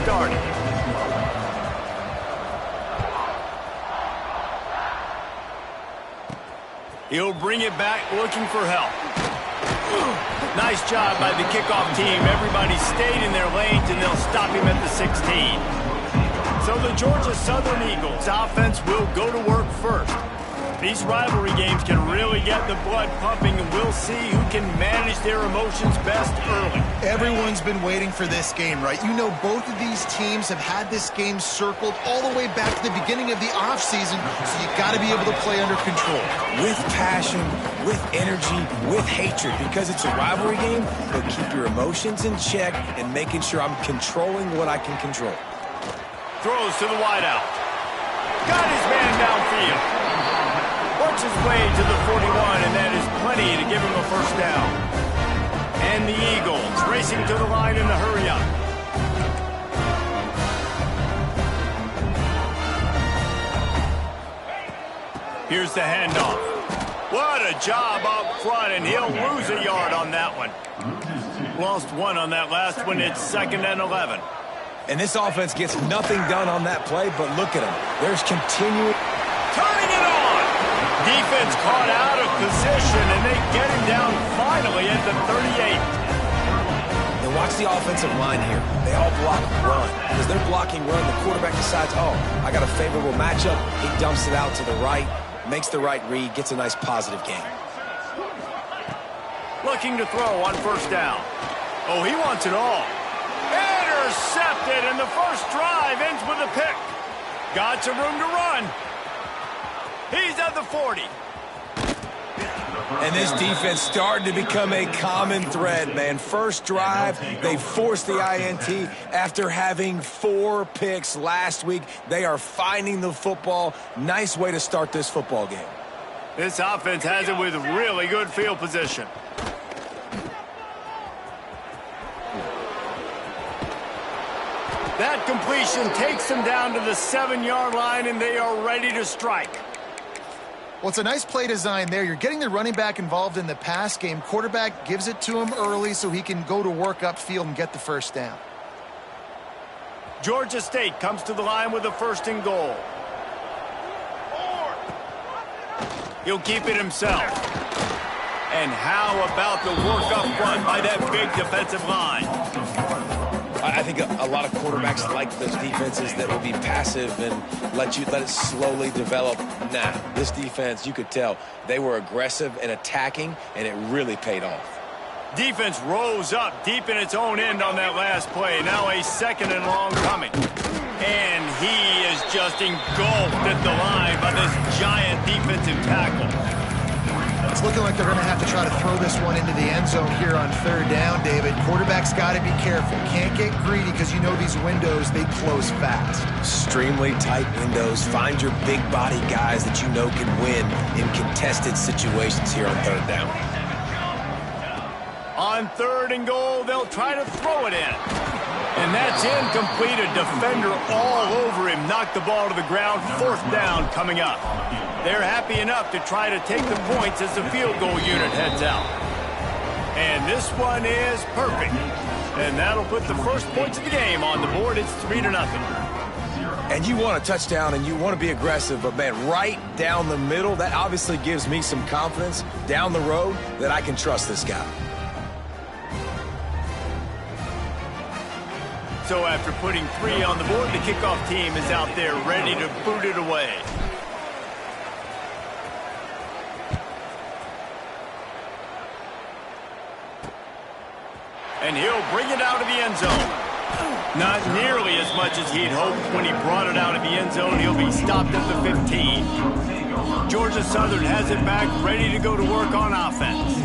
started. He'll bring it back looking for help. Nice job by the kickoff team. Everybody stayed in their lanes, and they'll stop him at the 16. So the Georgia Southern Eagles offense will go to work first. These rivalry games can really get the blood pumping, and we'll see who can manage their emotions best early. Everyone's been waiting for this game, right? You know, both of these teams have had this game circled all the way back to the beginning of the offseason, so you got to be able to play under control. With passion, with energy, with hatred, because it's a rivalry game, but keep your emotions in check and making sure I'm controlling what I can control. Throws to the wideout. Got his man downfield. Works his way to the 41, and that is plenty to give him a first down. And the Eagles racing to the line in the hurry-up. Here's the handoff. What a job up front, and he'll lose a yard on that one. Lost one on that last one. It's 2nd and 11. And this offense gets nothing done on that play, but look at him. There's continuing. Turning it on. Defense caught out of position, and they get him down finally at the 38. And watch the offensive line here. They all block run. Because they're blocking run, the quarterback decides, oh, I got a favorable matchup. He dumps it out to the right, makes the right read, gets a nice positive gain. Looking to throw on first down. Oh, he wants it all. Intercepted, and the first drive ends with a pick. Got some room to run. He's at the 40. And this defense started to become a common thread, man. First drive, they forced the INT after having 4 picks last week. They are finding the football. Nice way to start this football game. This offense has it with really good field position. That completion takes them down to the 7-yard line, and they are ready to strike. Well, it's a nice play design there. You're getting the running back involved in the pass game. Quarterback gives it to him early so he can go to work upfield and get the first down. Georgia State comes to the line with a 1st and goal. He'll keep it himself. And how about the work up front by that big defensive line? I think a lot of quarterbacks like those defenses that will be passive and let it slowly develop. Nah, this defense, you could tell, they were aggressive and attacking, and it really paid off. Defense rose up deep in its own end on that last play. Now a 2nd and long coming. And he is just engulfed at the line by this giant defensive tackle. It's looking like they're going to have to try to throw this one into the end zone here on 3rd down, David. Quarterback's got to be careful. Can't get greedy because you know these windows, they close fast. Extremely tight windows. Find your big body guys that you know can win in contested situations here on 3rd down. On 3rd and goal, they'll try to throw it in. And that's incomplete. A defender all over him. Knocked the ball to the ground. 4th down coming up. They're happy enough to try to take the points as the field goal unit heads out. And this one is perfect. And that'll put the first points of the game on the board. It's 3-0. And you want a touchdown and you want to be aggressive, but man, right down the middle, that obviously gives me some confidence down the road that I can trust this guy. So after putting 3 on the board, the kickoff team is out there ready to boot it away. And he'll bring it out of the end zone. Not nearly as much as he'd hoped when he brought it out of the end zone. He'll be stopped at the 15. Georgia Southern has it back, ready to go to work on offense.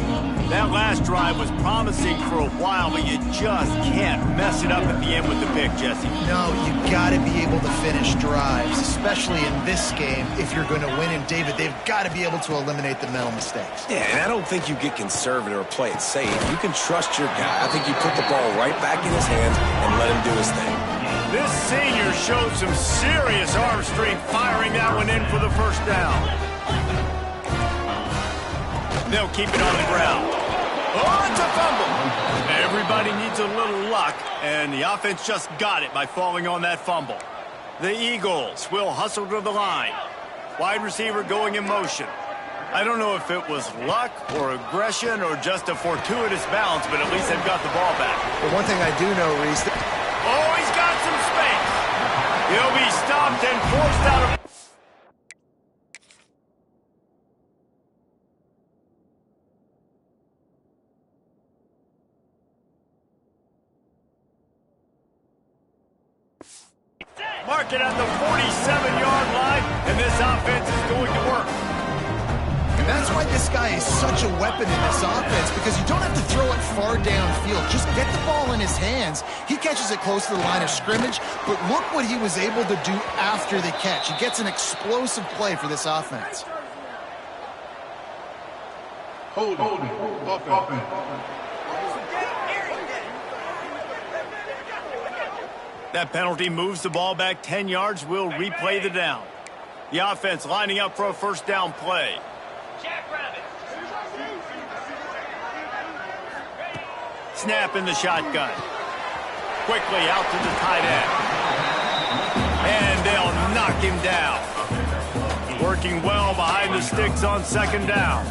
That last drive was promising for a while, but you just can't mess it up at the end with the pick, Jesse. No, you got to be able to finish drives, especially in this game. If you're going to win, and David, they've got to be able to eliminate the mental mistakes. Yeah, and I don't think you get conservative or play it safe. You can trust your guy. I think you put the ball right back in his hands and let him do his thing. This senior showed some serious arm strength firing that one in for the first down. They'll keep it on the ground. Oh, it's a fumble. Everybody needs a little luck, and the offense just got it by falling on that fumble. The Eagles will hustle to the line. Wide receiver going in motion. I don't know if it was luck or aggression or just a fortuitous bounce, but at least they've got the ball back. But one thing I do know, Reese... Oh, he's got some space. He'll be stopped and forced out of... Mark it at the 47-yard line, and this offense is going to work. And that's why this guy is such a weapon in this offense, because you don't have to throw it far downfield. Just get the ball in his hands. He catches it close to the line of scrimmage, but look what he was able to do after the catch. He gets an explosive play for this offense. Hold it. That penalty moves the ball back 10 yards. We'll replay the down. The offense lining up for a first down play. Snap in the shotgun. Quickly out to the tight end. And they'll knock him down. Working well behind the sticks on second down.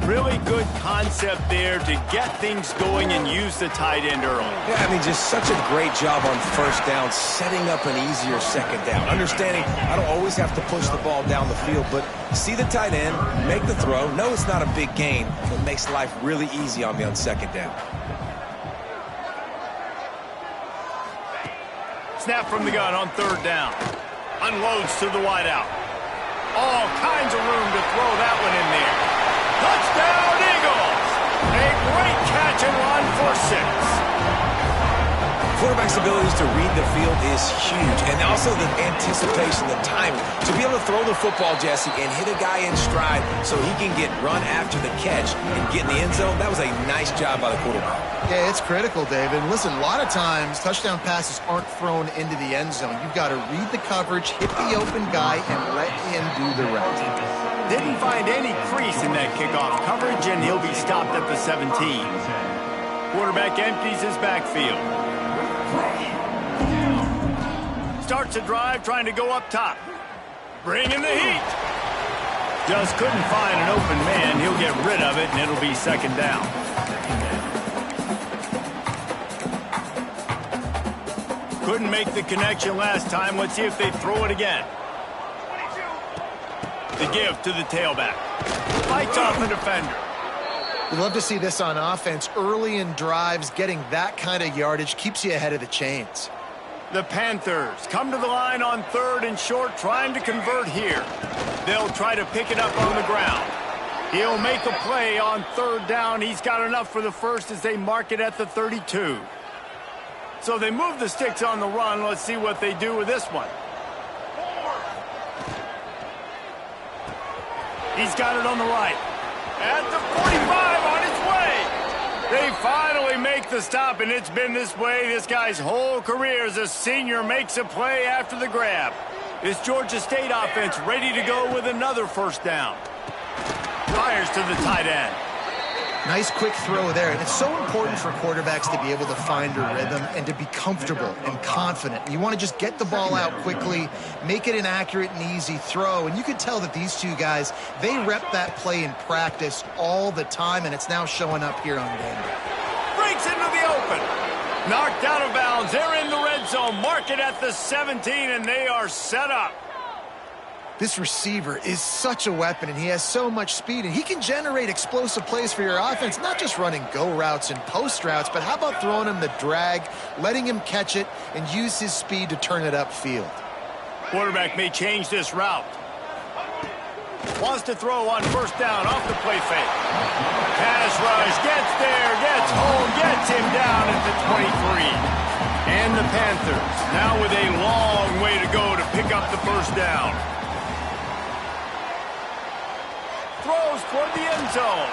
Really good concept there to get things going and use the tight end early. Yeah, I mean, just such a great job on first down, setting up an easier second down. Understanding I don't always have to push the ball down the field, but see the tight end, make the throw. No, it's not a big gain, but it makes life really easy on me on second down. Snap from the gun on third down. Unloads to the wideout. All kinds of room to throw that one in there. Touchdown, Eagles! A great catch and run for 6. Quarterback's abilities to read the field is huge, and also the anticipation, the timing. To be able to throw the football, Jesse, and hit a guy in stride so he can get run after the catch and get in the end zone, that was a nice job by the quarterback. Yeah, it's critical, David. Listen, a lot of times touchdown passes aren't thrown into the end zone. You've got to read the coverage, hit the open guy, and let him do the rest. Didn't find any crease in that kickoff coverage, and he'll be stopped at the 17. Quarterback empties his backfield. Starts a drive trying to go up top. Bringing the heat. Just couldn't find an open man. He'll get rid of it, and it'll be second down. Couldn't make the connection last time. Let's see if they throw it again. The give to the tailback. Fights off the defender. We'd love to see this on offense. Early in drives, getting that kind of yardage keeps you ahead of the chains. The Panthers come to the line on third and short, trying to convert here. They'll try to pick it up on the ground. He'll make a play on third down. He's got enough for the first as they mark it at the 32. So they move the sticks on the run. Let's see what they do with this one. He's got it on the right. At the 45 on its way. They finally make the stop, and it's been this way this guy's whole career as a senior makes a play after the grab. This Georgia State offense ready to go with another first down. Fires to the tight end. Nice quick throw there, and it's so important for quarterbacks to be able to find a rhythm and to be comfortable and confident. You want to just get the ball out quickly, make it an accurate and easy throw, and you can tell that these two guys, they rep that play in practice all the time, and it's now showing up here on game day. Breaks into the open. Knocked out of bounds. They're in the red zone. Mark it at the 17, and they are set up. This receiver is such a weapon, and he has so much speed, and he can generate explosive plays for your offense, not just running go routes and post routes, but how about throwing him the drag, letting him catch it, and use his speed to turn it upfield. Quarterback may change this route. Wants to throw on first down off the play fake. Pass rush, gets there, gets home, gets him down at the 23. And the Panthers now with a long way to go to pick up the first down. Throws toward the end zone.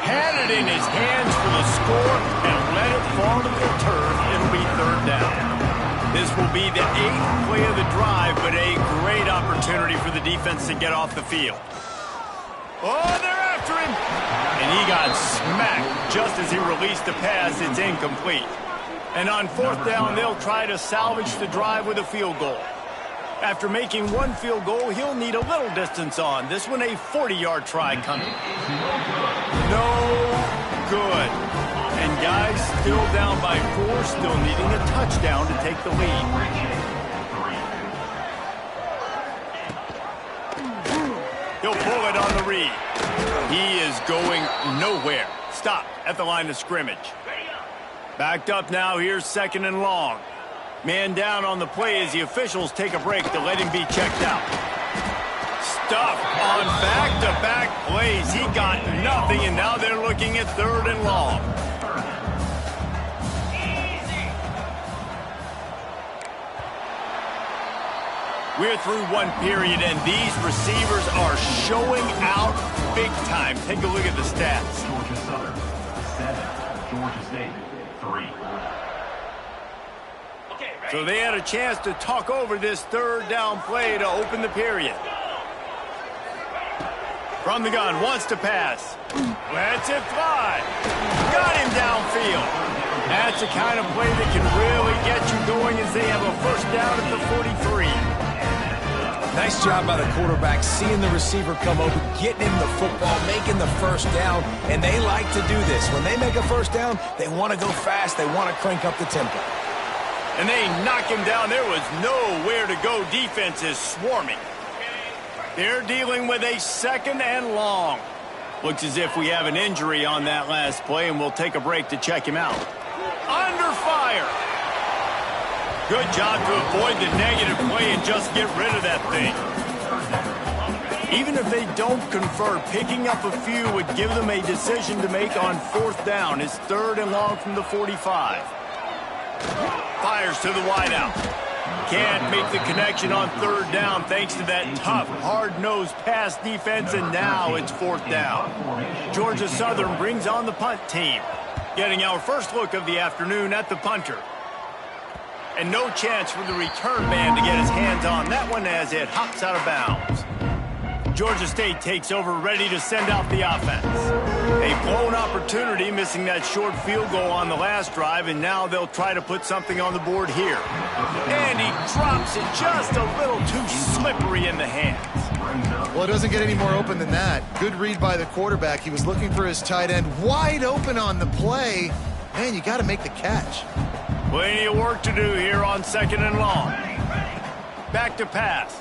Had it in his hands for the score and let it fall to the turf. It'll be third down. This will be the 8th play of the drive, but a great opportunity for the defense to get off the field. Oh, they're after him. And he got smacked just as he released the pass. It's incomplete. And on fourth down, they'll try to salvage the drive with a field goal. After making one field goal, he'll need a little distance on. This one a 40-yard try coming. No good. And guys, still down by 4, still needing a touchdown to take the lead. He'll pull it on the read. He is going nowhere. Stopped at the line of scrimmage. Backed up now. Here's 2nd and long. Man down on the play as the officials take a break to let him be checked out. Stuffed on back-to-back plays. He got nothing, and now they're looking at 3rd and long. We're through one period, and these receivers are showing out big time. Take a look at the stats. Georgia Southern, 7. Georgia State, 3. So they had a chance to talk over this 3rd down play to open the period. From the gun, wants to pass. Lets it fly. Got him downfield. That's the kind of play that can really get you going as they have a 1st down at the 43. Nice job by the quarterback, seeing the receiver come open, getting him the football, making the 1st down, and they like to do this. When they make a 1st down, they want to go fast, they want to crank up the tempo. And they knock him down. There was nowhere to go. Defense is swarming. They're dealing with a 2nd and long. Looks as if we have an injury on that last play, and we'll take a break to check him out. Under fire. Good job to avoid the negative play and just get rid of that thing. Even if they don't convert, picking up a few would give them a decision to make on 4th down. It's 3rd and long from the 45. Fires to the wideout. Can't make the connection on 3rd down thanks to that tough, hard-nosed pass defense, and now it's 4th down. Georgia Southern brings on the punt team. Getting our first look of the afternoon at the punter. And no chance for the return man to get his hands on that one as it hops out of bounds. Georgia State takes over, ready to send out the offense. A blown opportunity, missing that short field goal on the last drive, and now they'll try to put something on the board here. And he drops it just a little too slippery in the hands. Well, it doesn't get any more open than that. Good read by the quarterback. He was looking for his tight end wide open on the play. Man, you got to make the catch. Plenty of work to do here on 2nd and long. Back to pass.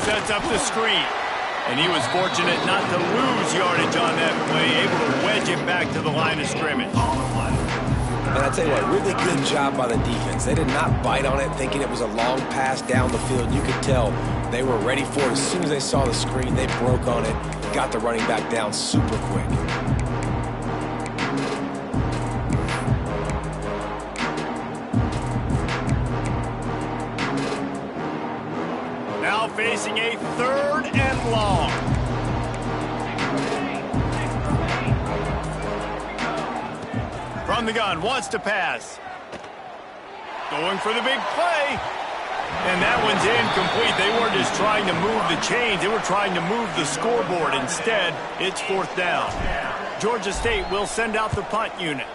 Sets up the screen. And he was fortunate not to lose yardage on that play, able to wedge it back to the line of scrimmage. And I tell you what, really good job by the defense. They did not bite on it thinking it was a long pass down the field. You could tell they were ready for it. As soon as they saw the screen, they broke on it, got the running back down super quick. Now facing a 3rd and long. From the gun, wants to pass. Going for the big play. And that one's incomplete. They weren't just trying to move the chains. They were trying to move the scoreboard. Instead, it's 4th down. Georgia State will send out the punt unit.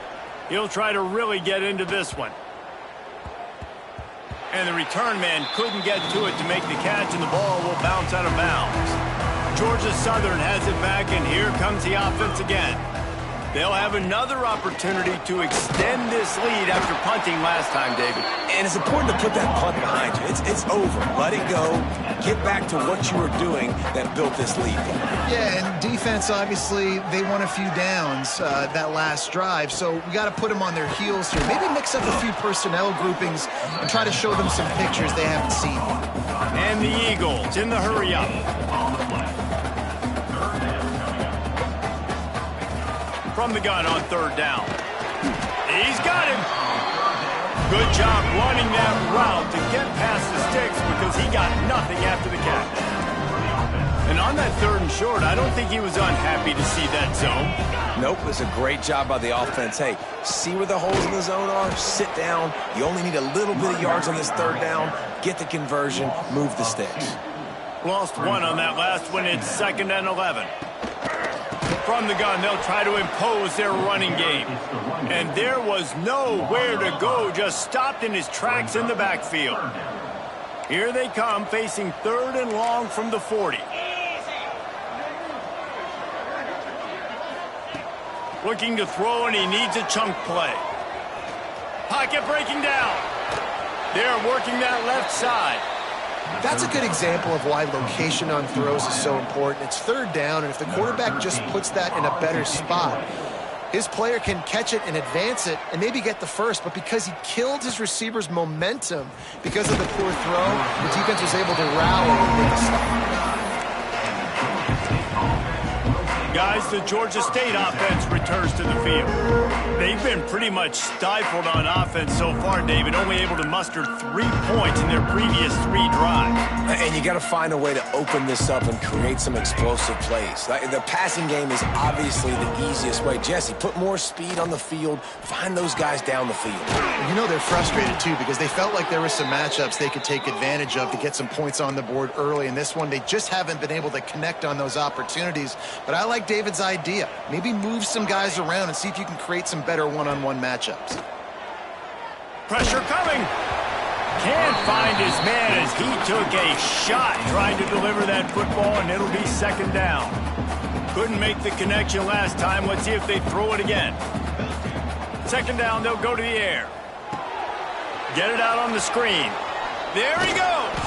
He'll try to really get into this one. And the return man couldn't get to it to make the catch, and the ball will bounce out of bounds. Georgia Southern has it back, and here comes the offense again. They'll have another opportunity to extend this lead after punting last time, David. And it's important to put that punt behind you. It's over. Let it go. Get back to what you were doing that built this lead. Yeah, and defense, obviously, they won a few downs that last drive, so we got to put them on their heels here. Maybe mix up a few personnel groupings and try to show them some pictures they haven't seen. And the Eagles in the hurry-up. From the gun on 3rd down. He's got him. Good job running that route to get past the sticks because he got nothing after the catch. And on that 3rd and short, I don't think he was unhappy to see that zone. Nope, it's a great job by the offense. Hey, see where the holes in the zone are, sit down. You only need a little bit of yards on this 3rd down. Get the conversion, move the sticks. Lost one on that last one. It's 2nd and 11. from the gun, they'll try to impose their running game. And there was nowhere to go, just stopped in his tracks in the backfield. Here they come, facing 3rd and long from the 40. Looking to throw, and he needs a chunk play. Pocket breaking down. They're working that left side. That's a good example of why location on throws is so important. It's 3rd down, and if the quarterback just puts that in a better spot, his player can catch it and advance it and maybe get the first, but because he killed his receiver's momentum because of the poor throw, the defense was able to rally and make a stop. Guys, the Georgia State offense returns to the field. They've been pretty much stifled on offense so far, David, only able to muster 3 points in their previous 3 drives. And you got to find a way to open this up and create some explosive plays. The passing game is obviously the easiest way. Jesse, put more speed on the field. Find those guys down the field. You know they're frustrated, too, because they felt like there were some matchups they could take advantage of to get some points on the board early. In this one, they just haven't been able to connect on those opportunities. But I like David's idea. Maybe move some guys around and see if you can create some better one-on-one matchups. Pressure coming. Can't find his man as he took a shot trying to deliver that football, and it'll be 2nd down. Couldn't make the connection last time. Let's see if they throw it again. 2nd down, they'll go to the air. Get it out on the screen. There he goes.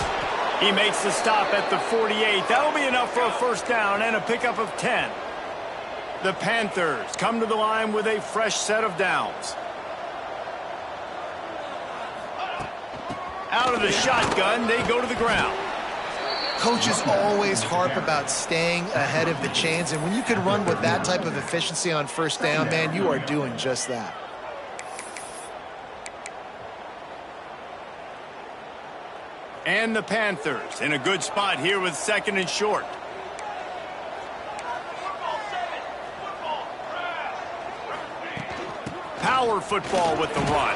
He makes the stop at the 48. That'll be enough for a 1st down and a pickup of 10. The Panthers come to the line with a fresh set of downs. Out of the shotgun, they go to the ground. Coaches always harp about staying ahead of the chains, and when you can run with that type of efficiency on 1st down, man, you are doing just that. And the Panthers in a good spot here with 2nd and short. Power football with the run.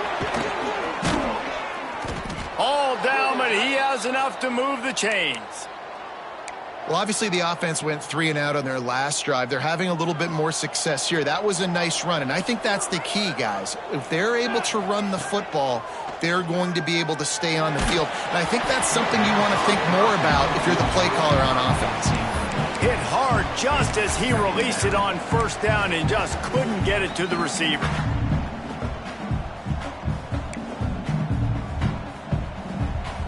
All down, but he has enough to move the chains. Well, obviously the offense went 3 and out on their last drive. They're having a little bit more success here. That was a nice run, and I think that's the key, guys. If they're able to run the football, they're going to be able to stay on the field. And I think that's something you want to think more about if you're the play caller on offense. Hit hard just as he released it on 1st down and just couldn't get it to the receiver.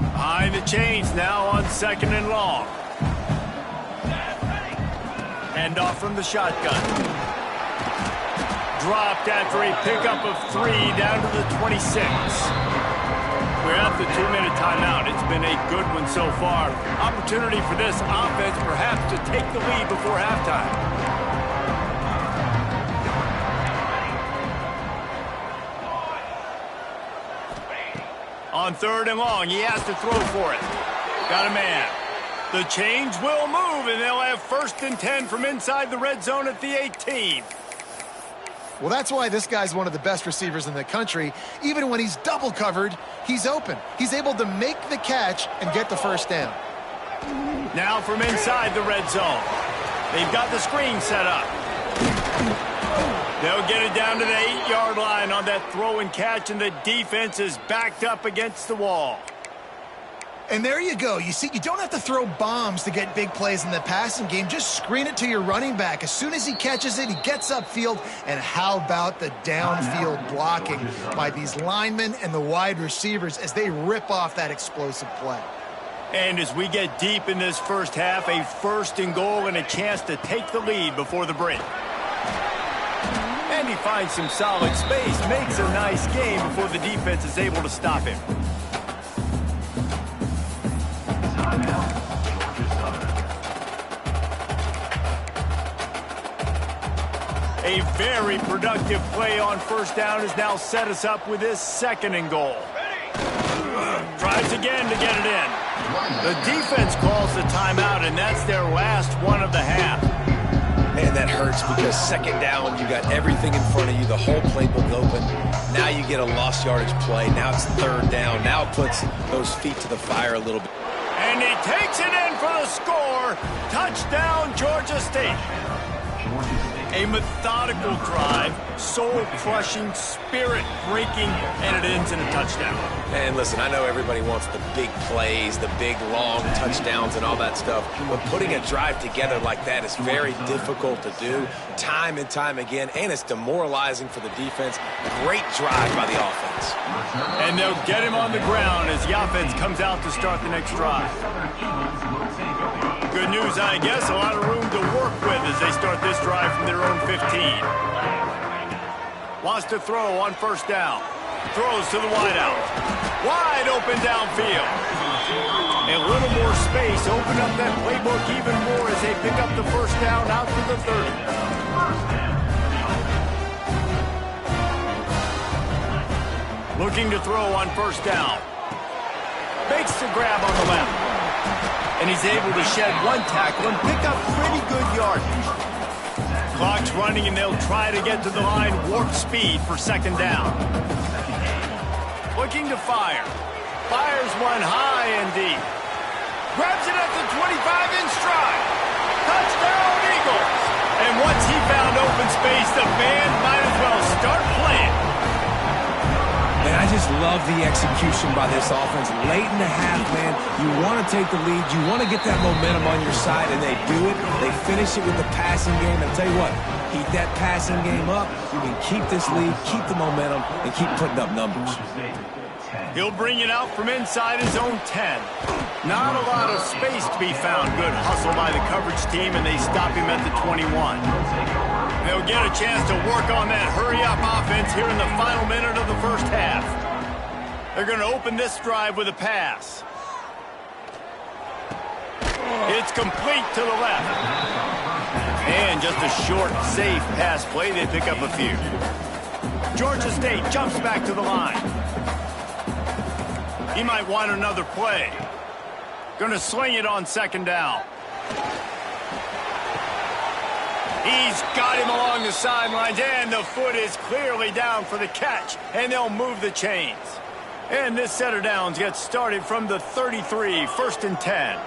Behind the chains now on 2nd and long. Hand off from the shotgun. Dropped after a pickup of 3 down to the 26. We're at the 2-minute timeout. It's been a good one so far. Opportunity for this offense perhaps to take the lead before halftime. On 3rd and long, he has to throw for it. Got a man. The chains will move, and they'll have 1st and 10 from inside the red zone at the 18. Well, that's why this guy's one of the best receivers in the country. Even when he's double covered, he's open. He's able to make the catch and get the 1st down. Now from inside the red zone. They've got the screen set up. They'll get it down to the 8-yard line on that throw and catch, and the defense is backed up against the wall. And there you go. You see, you don't have to throw bombs to get big plays in the passing game. Just screen it to your running back. As soon as he catches it, he gets upfield. And how about the downfield blocking by these linemen and the wide receivers as they rip off that explosive play? And as we get deep in this 1st half, a 1st and goal and a chance to take the lead before the break. And he finds some solid space, makes a nice game before the defense is able to stop him. A very productive play on 1st down has now set us up with this 2nd and goal. Tries again to get it in. The defense calls the timeout, and that's their last one of the half. And that hurts because 2nd down, you got everything in front of you, the whole playbook open. Now you get a lost yardage play. Now it's 3rd down. Now it puts those feet to the fire a little bit. And he takes it in for the score. Touchdown, Georgia State. A methodical drive, soul-crushing, spirit-breaking, and it ends in a touchdown. And listen, I know everybody wants the big plays, the big, long touchdowns and all that stuff, but putting a drive together like that is very difficult to do time and time again, and it's demoralizing for the defense. Great drive by the offense. And they'll get him on the ground as the offense comes out to start the next drive. Good news, I guess, a lot of room to work with as they start this drive from their own 15. Wants to throw on first down. Throws to the wideout. Wide open downfield. A little more space. Open up that playbook even more as they pick up the first down out to the 30. Looking to throw on first down. Makes the grab on the left. And he's able to shed one tackle and pick up pretty good yardage. Clock's running, and they'll try to get to the line warp speed for second down. Looking to fire. Fires one high and deep. Grabs it at the 25 in stride. Touchdown, Eagles. And once he found open space, the band might as well start playing. And I just love the execution by this offense. Late in the half, man, you want to take the lead. You want to get that momentum on your side, and they do it. They finish it with the passing game. And I'll tell you what, keep that passing game up. You can keep this lead, keep the momentum, and keep putting up numbers. He'll bring it out from inside his own 10. Not a lot of space to be found. Good hustle by the coverage team, and they stop him at the 21. They'll get a chance to work on that hurry-up offense here in the final minute of the first half. They're going to open this drive with a pass. It's complete to the left. And just a short, safe pass play. They pick up a few. Georgia State jumps back to the line. He might want another play. Going to sling it on second down. He's got him along the sidelines, and the foot is clearly down for the catch, and they'll move the chains. And this set of downs gets started from the 33, first and 10.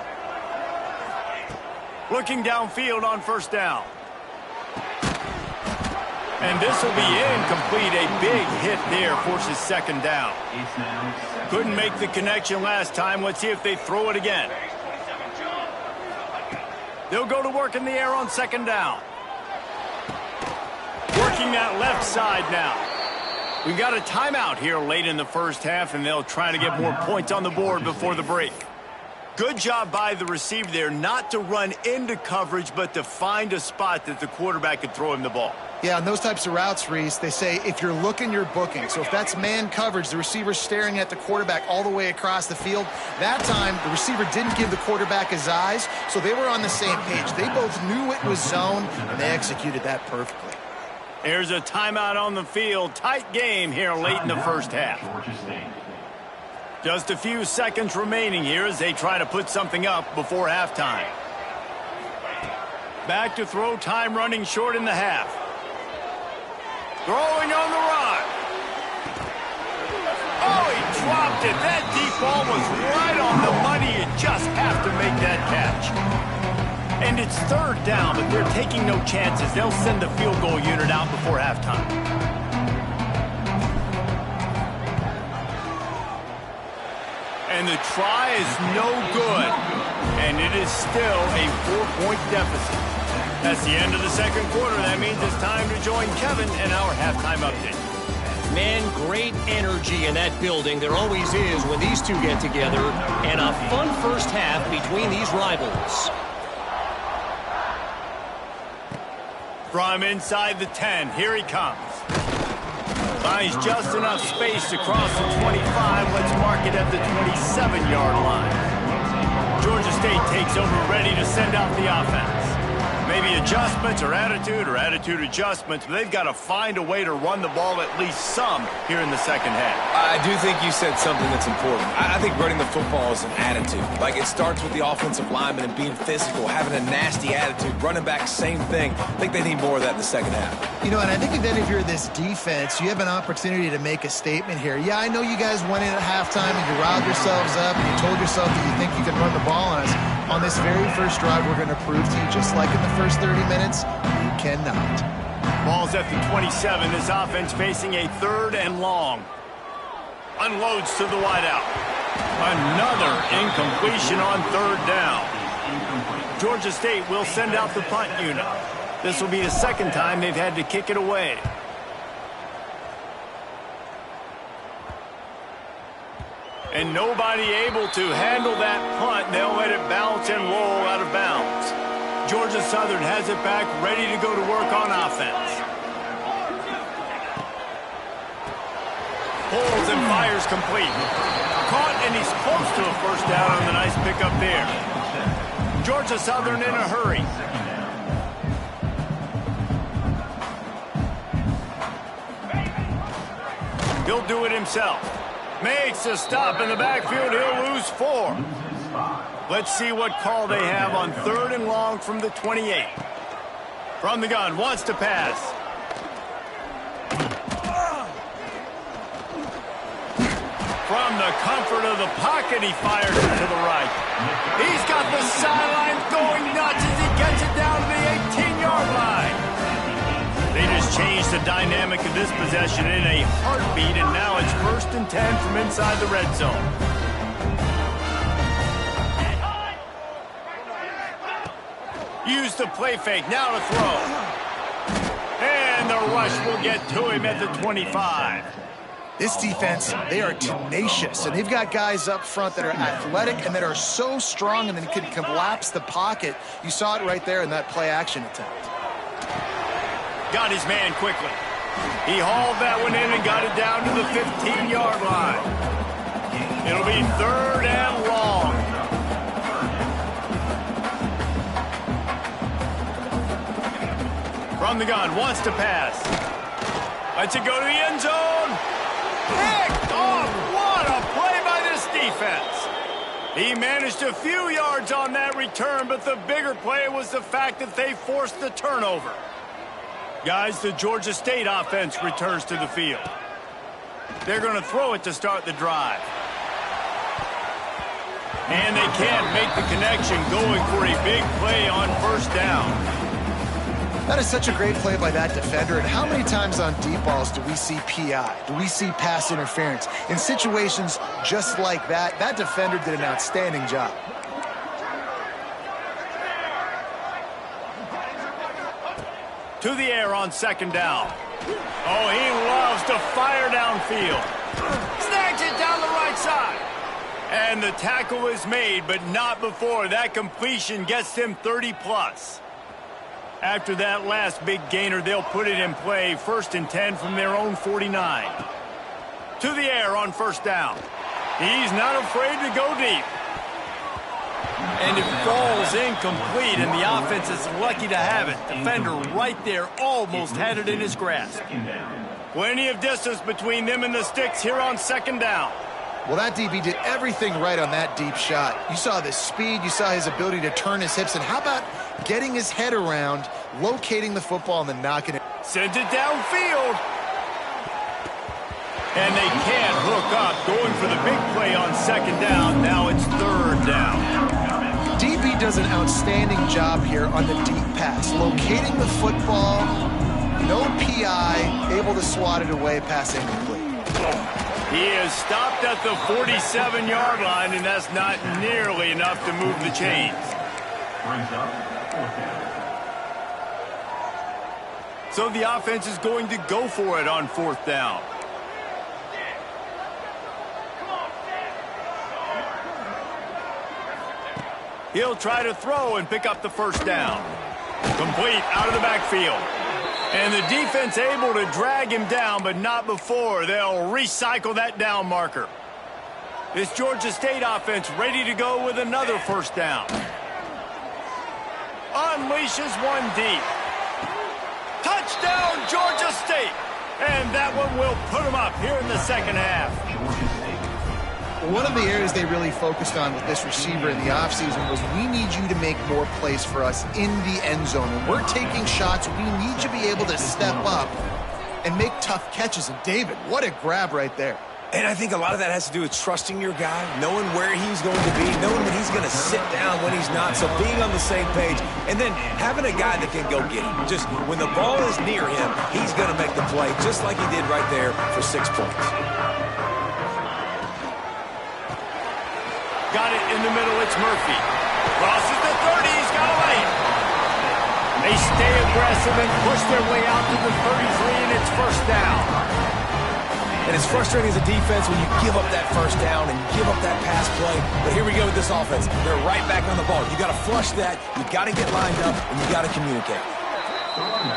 Looking downfield on first down. And this will be incomplete. A big hit there forces second down. Couldn't make the connection last time. Let's see if they throw it again. They'll go to work in the air on second down. Working that left side now. We've got a timeout here late in the first half, and they'll try to get more points on the board before the break. Good job by the receiver there not to run into coverage, but to find a spot that the quarterback could throw him the ball. Yeah, on those types of routes, Reese, they say if you're looking, you're booking. So if that's man coverage, the receiver's staring at the quarterback all the way across the field. That time, the receiver didn't give the quarterback his eyes, so they were on the same page. They both knew it was zone, and they executed that perfectly. There's a timeout on the field. Tight game here late in the first half. Just a few seconds remaining here as they try to put something up before halftime. Back to throw, time running short in the half. Throwing on the run. Oh, he dropped it. That deep ball was right on the money. You just have to make that catch. And it's third down, but they're taking no chances. They'll send the field goal unit out before halftime. And the try is no good. And it is still a 4-point deficit. That's the end of the second quarter. That means it's time to join Kevin in our halftime update. Man, great energy in that building. There always is when these two get together. And a fun first half between these rivals. From inside the 10, here he comes. Finds just enough space to cross the 25. Let's mark it at the 27-yard line. Georgia State takes over, ready to send out the offense. Maybe adjustments or attitude adjustments, but they've got to find a way to run the ball at least some here in the second half. I do think you said something that's important. I think running the football is an attitude. Like, it starts with the offensive lineman and being physical, having a nasty attitude. Running back, same thing. I think they need more of that in the second half. You know, and I think then if you're this defense, you have an opportunity to make a statement here. Yeah, I know you guys went in at halftime and you riled yourselves up and you told yourself that you think you can run the ball on us. On this very first drive, we're going to prove to you, just like in the first 30 minutes, cannot. Ball's at the 27. This offense facing a 3rd and long. Unloads to the wideout. Another incompletion on 3rd down. Georgia State will send out the punt unit. This will be the 2nd time they've had to kick it away. And nobody able to handle that punt. They'll let it bounce and roll out of bounds. Georgia Southern has it back, ready to go to work on offense. Pulls and fires complete. Caught, and he's close to a 1st down on the nice pickup there. Georgia Southern in a hurry. He'll do it himself. Makes a stop in the backfield. He'll lose 4. Let's see what call they have on 3rd and long from the 28. From the gun, wants to pass. From the comfort of the pocket, he fires it to the right. He's got the sideline going nuts as he gets it down to the 18-yard line. They just changed the dynamic of this possession in a heartbeat, and now it's 1st and 10 from inside the red zone. Use the play fake, now to throw. And the rush will get to him at the 25. This defense, they are tenacious, and they've got guys up front that are athletic and that are so strong and then can collapse the pocket. You saw it right there in that play-action attempt. Got his man quickly. He hauled that one in and got it down to the 15-yard line. It'll be 3rd and long. From the gun, wants to pass. Lets it go to the end zone. Picked off. What a play by this defense. He managed a few yards on that return, but the bigger play was the fact that they forced the turnover. Guys, the Georgia State offense returns to the field. They're going to throw it to start the drive. And they can't make the connection, going for a big play on 1st down. That is such a great play by that defender. And how many times on deep balls do we see PI? Do we see pass interference? In situations just like that, that defender did an outstanding job. To the air on 2nd down. Oh, he loves to fire downfield. Snags it down the right side. And the tackle is made, but not before that completion gets them 30+. After that last big gainer, they'll put it in play. 1st and 10 from their own 49. To the air on 1st down. He's not afraid to go deep. And it falls incomplete, and the offense is lucky to have it. Defender right there almost had it in his grasp. Plenty of distance between them and the sticks here on 2nd down. Well, that DB did everything right on that deep shot. You saw the speed, you saw his ability to turn his hips, and how about getting his head around, locating the football, and then knocking it. Sent it downfield. And they can't hook up, going for the big play on 2nd down. Now it's 3rd down. DB does an outstanding job here on the deep pass, locating the football, no PI, able to swat it away, pass incomplete. He is stopped at the 47-yard line, and that's not nearly enough to move the chains. So the offense is going to go for it on 4th down. He'll try to throw and pick up the 1st down. Complete out of the backfield. And the defense able to drag him down, but not before. They'll recycle that down marker. This Georgia State offense ready to go with another 1st down. Unleashes one deep. Touchdown, Georgia State. And that one will put them up here in the 2nd half. One of the areas they really focused on with this receiver in the offseason was, we need you to make more plays for us in the end zone. When we're taking shots, we need you to be able to step up and make tough catches. And David, what a grab right there. And I think a lot of that has to do with trusting your guy, knowing where he's going to be, knowing when he's going to sit down, when he's not, so being on the same page, and then having a guy that can go get him. Just when the ball is near him, he's going to make the play, just like he did right there for 6 points. Got it in the middle, it's Murphy. Crosses the 30, he's got a lane. They stay aggressive and push their way out to the 33, and it's first down. And it's frustrating as a defense when you give up that first down and give up that pass play. But here we go with this offense. They're right back on the ball. You got to flush that, you got to get lined up, and you got to communicate.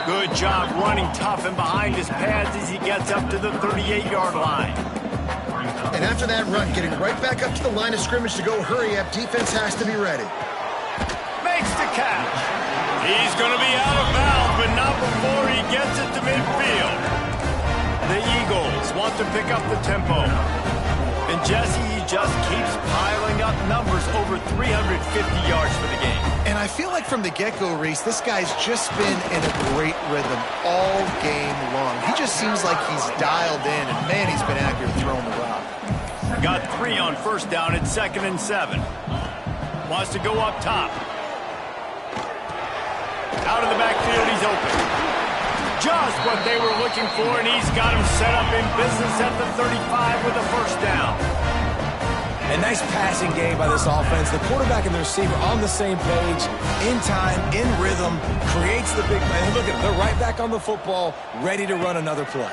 Good job running tough and behind his pads as he gets up to the 38-yard line. And after that run, getting right back up to the line of scrimmage to go hurry up, defense has to be ready. Makes the catch. He's going to be out of bounds, but not before he gets it to midfield. The Eagles want to pick up the tempo. And Jesse, he just keeps piling up numbers over 350 yards for the game. And I feel like from the get-go, Reese, this guy's just been in a great rhythm all game long. He just seems like he's dialed in, and man, he's been accurate throwing the rock. Got 3 on first down at 2nd and 7. Wants to go up top. Out of the backfield, he's open. Just what they were looking for, and he's got him set up in business at the 35 with a first down. A nice passing game by this offense. The quarterback and the receiver on the same page, in time, in rhythm, creates the big man. Look at them, they're right back on the football, ready to run another play.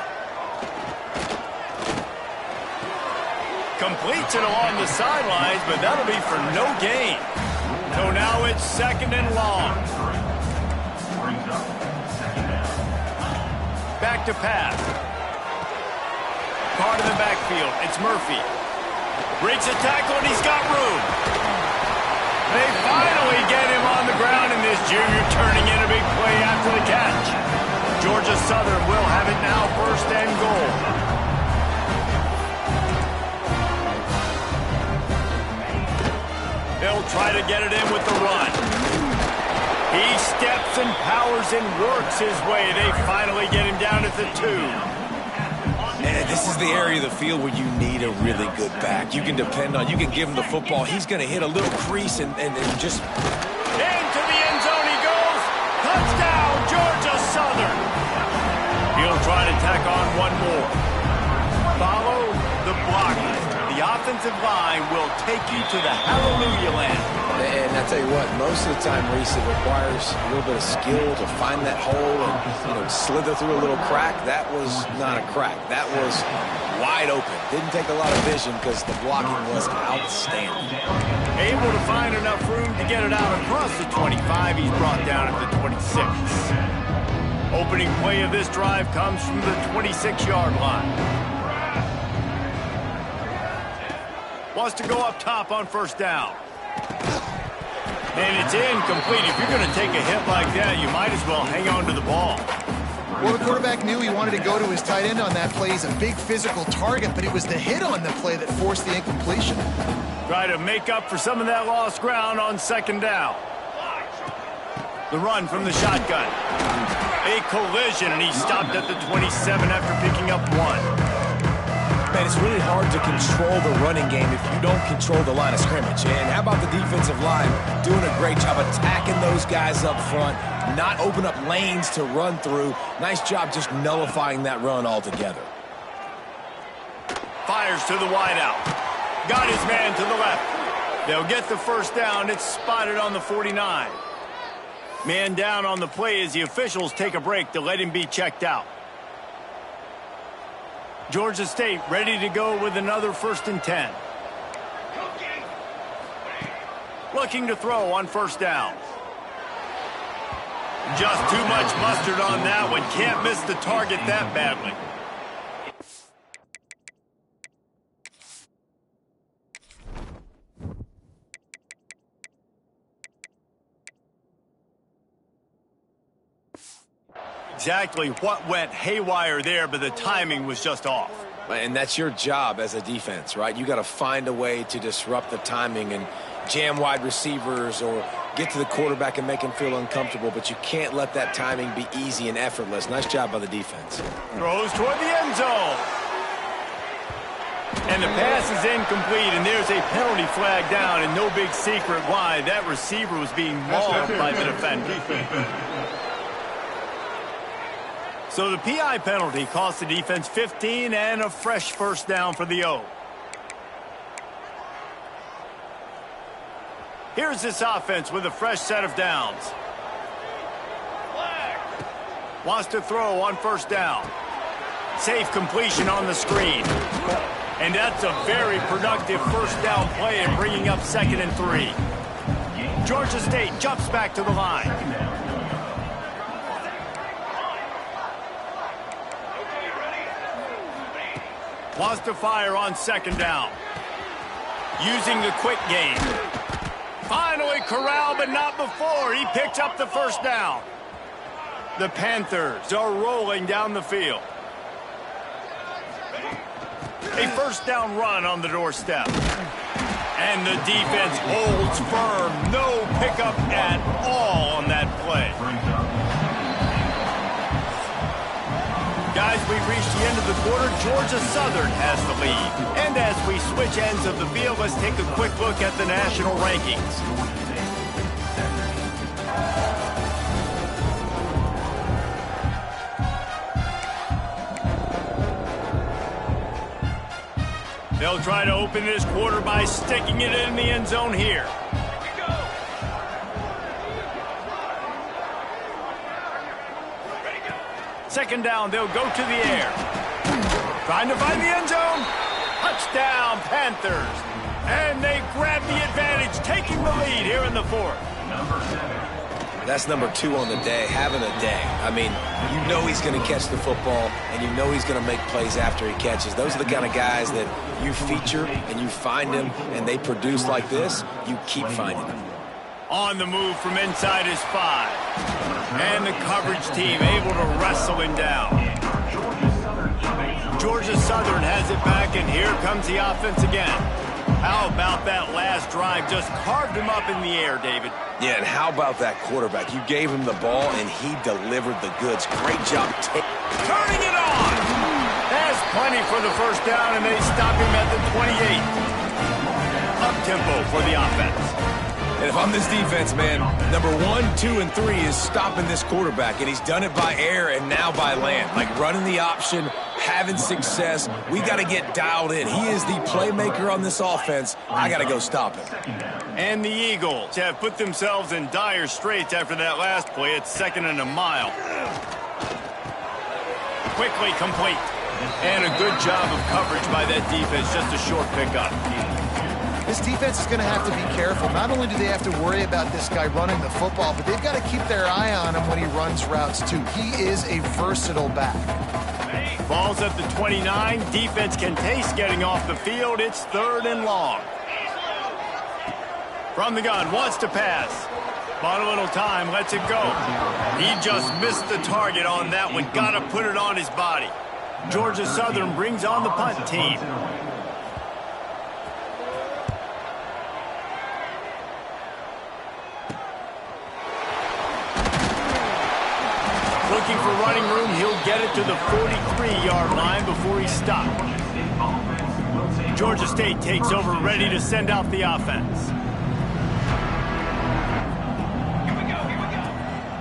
Completes it along the sidelines, but that'll be for no gain. So now it's 2nd and long. Back to pass. Caught in the backfield. It's Murphy. Breaks a tackle, and he's got room. They finally get him on the ground, and this junior turning in a big play after the catch. Georgia Southern will have it now, 1st and goal. They'll try to get it in with the run. He steps and powers and works his way. They finally get him down at the 2. And this is the area of the field where you need a really good back. You can depend on, you can give him the football. He's going to hit a little crease and just... Into the end zone he goes. Touchdown, Georgia Southern. He'll try to tack on one more. Follow the blocking. The offensive line will take you to the hallelujah land. And I tell you what, most of the time, Reese, it requires a little bit of skill to find that hole and slither through a little crack. That was not a crack. That was wide open. Didn't take a lot of vision because the blocking was outstanding. Able to find enough room to get it out across the 25. He's brought down at the 26. Opening play of this drive comes from the 26-yard line. Wants to go up top on first down. And it's incomplete. If you're going to take a hit like that, you might as well hang on to the ball. Well, the quarterback knew he wanted to go to his tight end on that play. He's a big physical target, but it was the hit on the play that forced the incompletion. Try to make up for some of that lost ground on 2nd down. The run from the shotgun. A collision, and he stopped at the 27 after picking up 1. Man, it's really hard to control the running game if you don't control the line of scrimmage. And how about the defensive line doing a great job attacking those guys up front, not open up lanes to run through. Nice job just nullifying that run altogether. Fires to the wideout. Got his man to the left. They'll get the first down. It's spotted on the 49. Man down on the play as the officials take a break to let him be checked out. Georgia State ready to go with another 1st and 10. Looking to throw on first down. Just too much mustard on that one. Can't miss the target that badly. Exactly what went haywire there, but the timing was just off. And that's your job as a defense, right? You got to find a way to disrupt the timing and jam wide receivers or get to the quarterback and make him feel uncomfortable, but you can't let that timing be easy and effortless. Nice job by the defense. Throws toward the end zone. And the pass is incomplete, and there's a penalty flag down, and no big secret why. That receiver was being mauled by the defender. So the PI penalty cost the defense 15 and a fresh first down for the O. Here's this offense with a fresh set of downs. Wants to throw on first down. Safe completion on the screen. And that's a very productive first down play and bringing up 2nd and 3. Georgia State jumps back to the line. Wants to fire on 2nd down. Using the quick game. Finally corralled, but not before. He picks up the first down. The Panthers are rolling down the field. A first down run on the doorstep. And the defense holds firm. No pickup at all on that play. Guys, we've reached the end of the quarter. Georgia Southern has the lead. And as we switch ends of the field, let's take a quick look at the national rankings. They'll try to open this quarter by sticking it in the end zone here. Second down, they'll go to the air. Trying to find the end zone. Touchdown, Panthers. And they grab the advantage, taking the lead here in the 4th. Number 7. That's number 2 on the day, having a day. I mean, you know he's going to catch the football, and you know he's going to make plays after he catches. Those are the kind of guys that you feature, and you find them, and they produce like this, you keep finding them. On the move from inside his 5. And the coverage team able to wrestle him down. Georgia Southern has it back, and here comes the offense again. How about that last drive? Just carved him up in the air, David. Yeah, and how about that quarterback? You gave him the ball, and he delivered the goods. Great job turning it on. Has plenty for the first down, and they stop him at the 28. Up-tempo for the offense. And if I'm this defense, man, number 1, 2, and 3 is stopping this quarterback, and he's done it by air and now by land. Like running the option, having success. We got to get dialed in. He is the playmaker on this offense. I got to go stop him. And the Eagles have put themselves in dire straits after that last play. It's 2nd and a mile. Quickly complete. And a good job of coverage by that defense. Just a short pickup. This defense is going to have to be careful. Not only do they have to worry about this guy running the football, but they've got to keep their eye on him when he runs routes, too. He is a versatile back. Ball's at the 29. Defense can taste getting off the field. It's 3rd and long. From the gun, wants to pass. Bought a little time, lets it go. He just missed the target on that one. Got to put it on his body. Georgia Southern brings on the punt team. Looking for running room, he'll get it to the 43-yard line before he's stopped. Georgia State takes over, ready to send out the offense.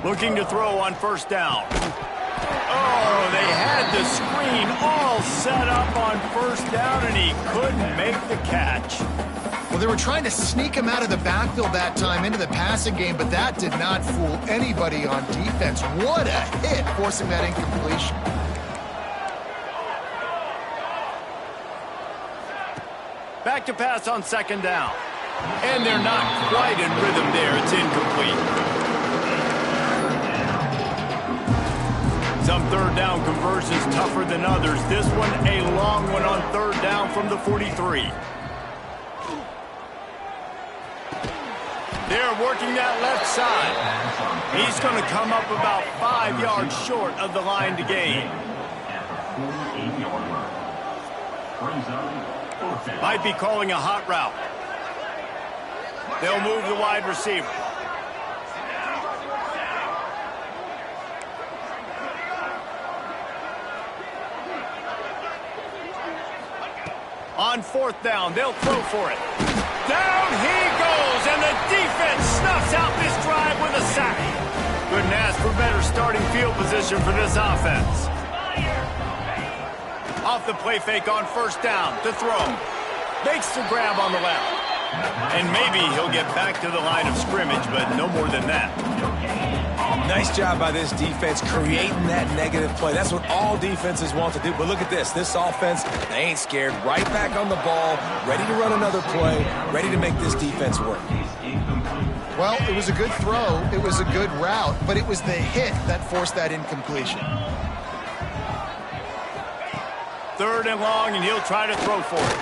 Looking to throw on first down. Oh, they had the screen all set up on first down, and he couldn't make the catch. Well, they were trying to sneak him out of the backfield that time into the passing game, but that did not fool anybody on defense. What a hit, forcing that incompletion. Back to pass on 2nd down. And they're not quite in rhythm there. It's incomplete. Some 3rd down conversions tougher than others. This one, a long one on 3rd down from the 43. They're working that left side. He's going to come up about 5 yards short of the line to gain. Might be calling a hot route. They'll move the wide receiver. On fourth down, they'll throw for it. Down he goes, and the defense snuffs out this drive with a sack. Couldn't ask for better starting field position for this offense. Off the play fake on first down to throw. Makes the grab on the left. And maybe he'll get back to the line of scrimmage, but no more than that. Nice job by this defense creating that negative play. That's what all defenses want to do. But look at this. This offense, they ain't scared. Right back on the ball, ready to run another play, ready to make this defense work. Well, it was a good throw. It was a good route, but it was the hit that forced that incompletion. Third and long, and he'll try to throw for it.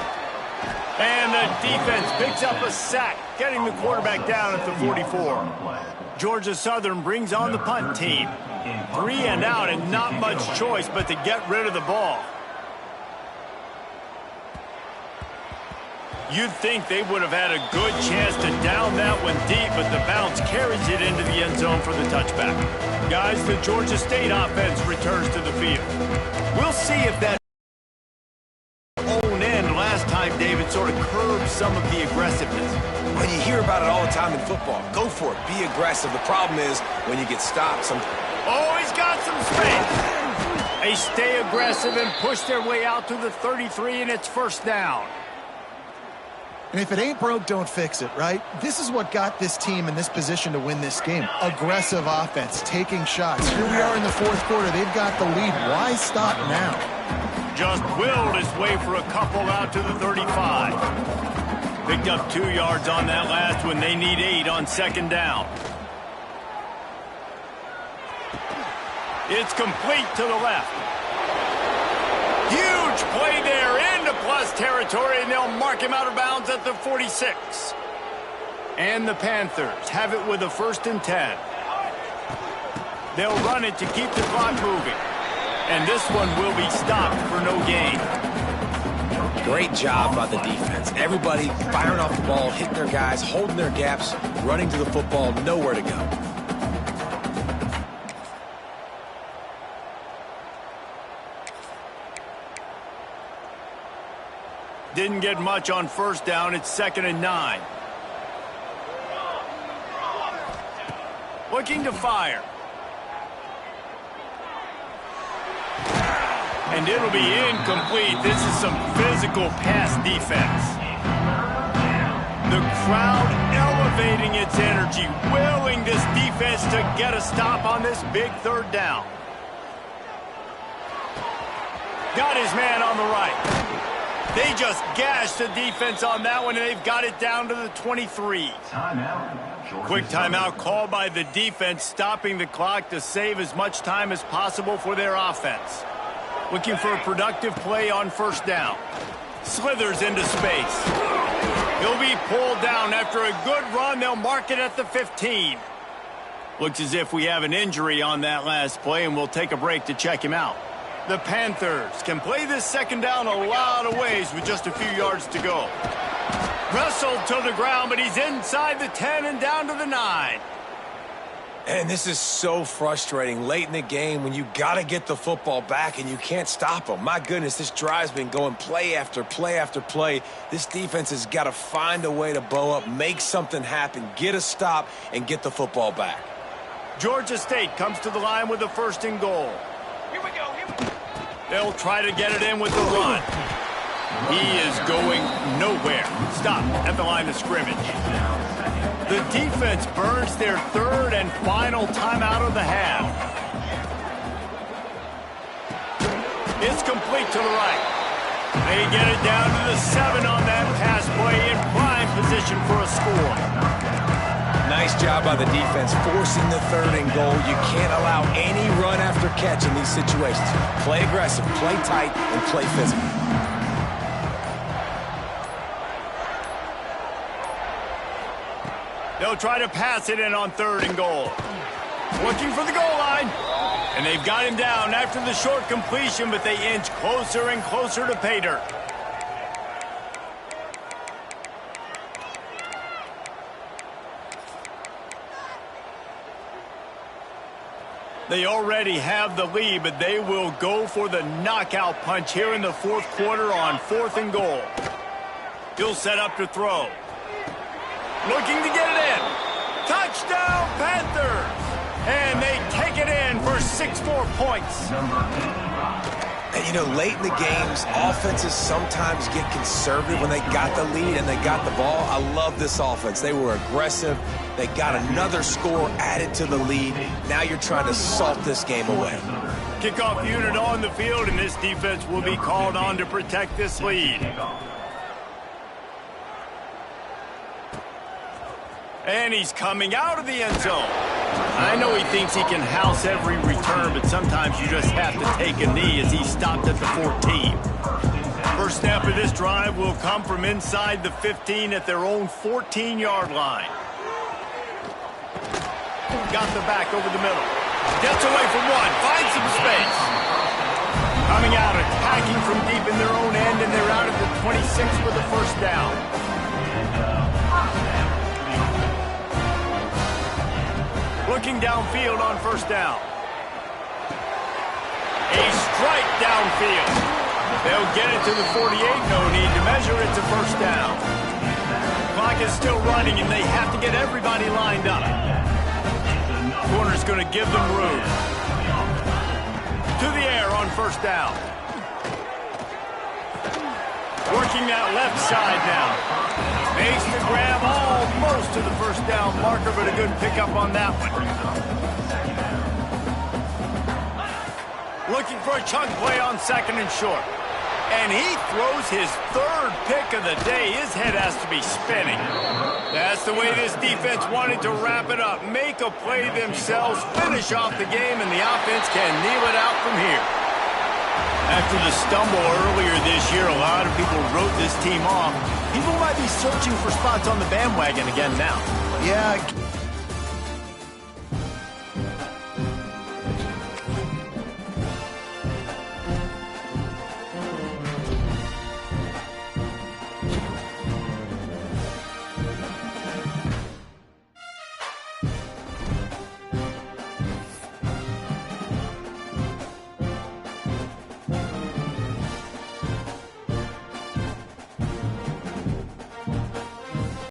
And the defense picks up a sack, getting the quarterback down at the 44. Georgia Southern brings on the punt team. 3 and out, and not much choice but to get rid of the ball. You'd think they would have had a good chance to down that one deep, but the bounce carries it into the end zone for the touchback. Guys, the Georgia State offense returns to the field. We'll see if that own end last time, David, sort of curbed some of the aggressiveness. Well, you hear about it all the time in football. Go for it. Be aggressive. The problem is when you get stopped. Oh, he's got some space. They stay aggressive and push their way out to the 33, and it's first down. And if it ain't broke, don't fix it, right? This is what got this team in this position to win this game. Aggressive offense, taking shots. Here we are in the fourth quarter. They've got the lead. Why stop now? Just willed his way for a couple out to the 35. Picked up 2 yards on that last one. They need 8 on second down. It's complete to the left. Huge play there into plus territory, and they'll mark him out of bounds at the 46. And the Panthers have it with a 1st and 10. They'll run it to keep the clock moving. And this one will be stopped for no gain. Great job by the defense. Everybody firing off the ball, hitting their guys, holding their gaps, running to the football, nowhere to go. Didn't get much on first down. It's 2nd and 9. Looking to fire. And it'll be incomplete. This is some physical pass defense. The crowd elevating its energy, willing this defense to get a stop on this big 3rd down. Got his man on the right. They just gashed the defense on that one, and they've got it down to the 23. Quick timeout called by the defense, stopping the clock to save as much time as possible for their offense. Looking for a productive play on first down. Slithers into space. He'll be pulled down after a good run. They'll mark it at the 15. Looks as if we have an injury on that last play, and we'll take a break to check him out. The Panthers can play this second down a lot of ways with just a few yards to go. Wrestled to the ground, but he's inside the 10 and down to the 9. And this is so frustrating late in the game when you got to get the football back and you can't stop them. My goodness, this drive's been going play after play after play. This defense has got to find a way to bow up, make something happen, get a stop, and get the football back. Georgia State comes to the line with a 1st and goal. Here we go. They'll try to get it in with the run. He is going nowhere. Stop at the line of scrimmage. The defense burns their 3rd and final timeout of the half. It's complete to the right. They get it down to the 7 on that pass play in prime position for a score. Nice job by the defense forcing the 3rd and goal. You can't allow any run after catch in these situations. Play aggressive, play tight, and play physical. They'll try to pass it in on 3rd and goal. Looking for the goal line. And they've got him down after the short completion, but they inch closer and closer to pay dirt. They already have the lead, but they will go for the knockout punch here in the 4th quarter on 4th and goal. He'll set up to throw. Looking to get it in. Touchdown, Panthers! And they take it in for 6-4 points. And, you know, late in the games, offenses sometimes get conservative when they got the lead and they got the ball. I love this offense. They were aggressive. They got another score added to the lead. Now you're trying to salt this game away. Kickoff unit on the field, and this defense will be called on to protect this lead. And he's coming out of the end zone. I know he thinks he can house every return, but sometimes you just have to take a knee as he stopped at the 14. First snap of this drive will come from inside the 15 at their own 14-yard line. Got the back over the middle. Gets away from one. Finds some space. Coming out, attacking from deep in their own end, and they're out at the 26 for the first down. Looking downfield on first down. A strike downfield. They'll get it to the 48. No need to measure it to first down. Clock is still running, and they have to get everybody lined up. Corner's going to give them room. To the air on first down. Working that left side now. Makes the grab almost to the first down marker, but a good pickup on that one. Looking for a chunk play on second and short. And he throws his third pick of the day. His head has to be spinning. That's the way this defense wanted to wrap it up. Make a play themselves, finish off the game, and the offense can kneel it out from here. After the stumble earlier this year, a lot of people wrote this team off. People might be searching for spots on the bandwagon again now. Yeah.